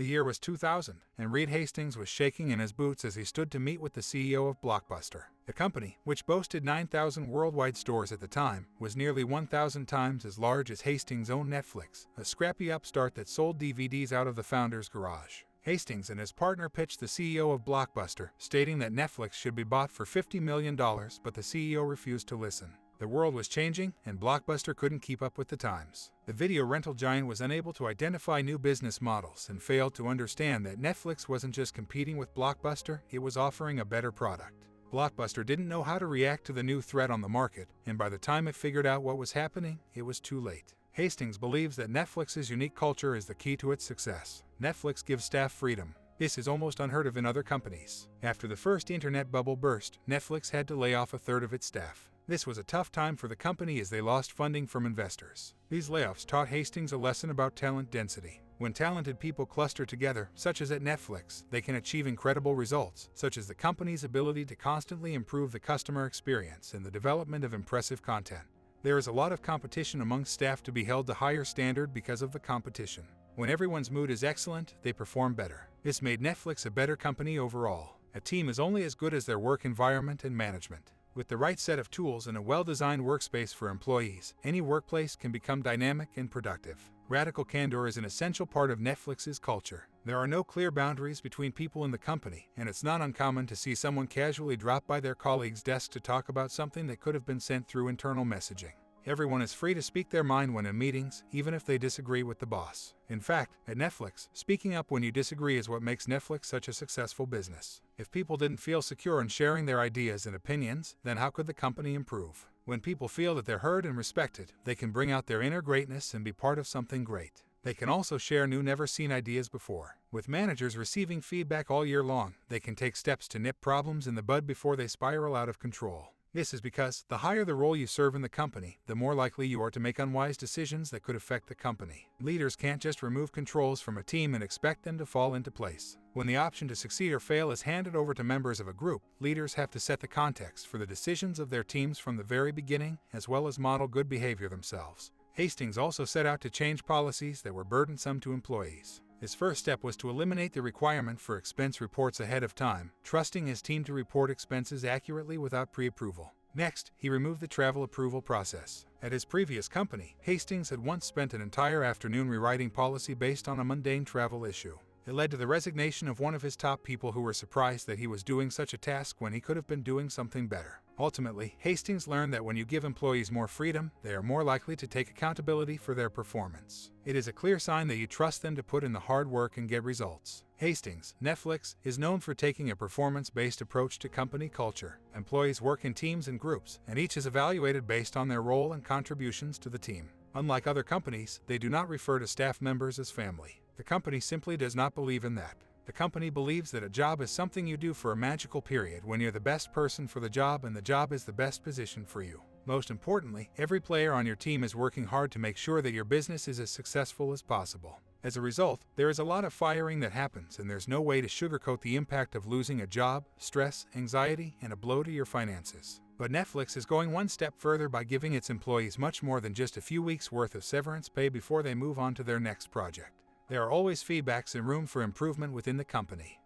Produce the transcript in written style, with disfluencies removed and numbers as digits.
The year was 2000, and Reed Hastings was shaking in his boots as he stood to meet with the CEO of Blockbuster. The company, which boasted 9,000 worldwide stores at the time, was nearly 1,000 times as large as Hastings' own Netflix, a scrappy upstart that sold DVDs out of the founder's garage. Hastings and his partner pitched the CEO of Blockbuster, stating that Netflix should be bought for $50 million, but the CEO refused to listen. The world was changing, and Blockbuster couldn't keep up with the times. The video rental giant was unable to identify new business models and failed to understand that Netflix wasn't just competing with Blockbuster, it was offering a better product. Blockbuster didn't know how to react to the new threat on the market, and by the time it figured out what was happening, it was too late. Hastings believes that Netflix's unique culture is the key to its success. Netflix gives staff freedom. This is almost unheard of in other companies. After the first internet bubble burst, Netflix had to lay off a third of its staff. This was a tough time for the company as they lost funding from investors. These layoffs taught Hastings a lesson about talent density. When talented people cluster together, such as at Netflix, they can achieve incredible results, such as the company's ability to constantly improve the customer experience and the development of impressive content. There is a lot of competition among staff to be held to higher standard because of the competition. When everyone's mood is excellent, they perform better. This made Netflix a better company overall. A team is only as good as their work environment and management. With the right set of tools and a well-designed workspace for employees, any workplace can become dynamic and productive. Radical candor is an essential part of Netflix's culture. There are no clear boundaries between people in the company, and it's not uncommon to see someone casually drop by their colleague's desk to talk about something that could have been sent through internal messaging. Everyone is free to speak their mind when in meetings, even if they disagree with the boss. In fact, at Netflix, speaking up when you disagree is what makes Netflix such a successful business. If people didn't feel secure in sharing their ideas and opinions, then how could the company improve? When people feel that they're heard and respected, they can bring out their inner greatness and be part of something great. They can also share new never-seen ideas before. With managers receiving feedback all year long, they can take steps to nip problems in the bud before they spiral out of control. This is because the higher the role you serve in the company, the more likely you are to make unwise decisions that could affect the company. Leaders can't just remove controls from a team and expect them to fall into place. When the option to succeed or fail is handed over to members of a group, leaders have to set the context for the decisions of their teams from the very beginning, as well as model good behavior themselves. Hastings also set out to change policies that were burdensome to employees. His first step was to eliminate the requirement for expense reports ahead of time, trusting his team to report expenses accurately without pre-approval. Next, he removed the travel approval process. At his previous company, Hastings had once spent an entire afternoon rewriting policy based on a mundane travel issue. It led to the resignation of one of his top people who were surprised that he was doing such a task when he could have been doing something better. Ultimately, Hastings learned that when you give employees more freedom, they are more likely to take accountability for their performance. It is a clear sign that you trust them to put in the hard work and get results. Hastings, Netflix, is known for taking a performance-based approach to company culture. Employees work in teams and groups, and each is evaluated based on their role and contributions to the team. Unlike other companies, they do not refer to staff members as family. The company simply does not believe in that. The company believes that a job is something you do for a magical period when you're the best person for the job and the job is the best position for you. Most importantly, every player on your team is working hard to make sure that your business is as successful as possible. As a result, there is a lot of firing that happens, and there's no way to sugarcoat the impact of losing a job, stress, anxiety, and a blow to your finances. But Netflix is going one step further by giving its employees much more than just a few weeks' worth of severance pay before they move on to their next project. There are always feedbacks and room for improvement within the company.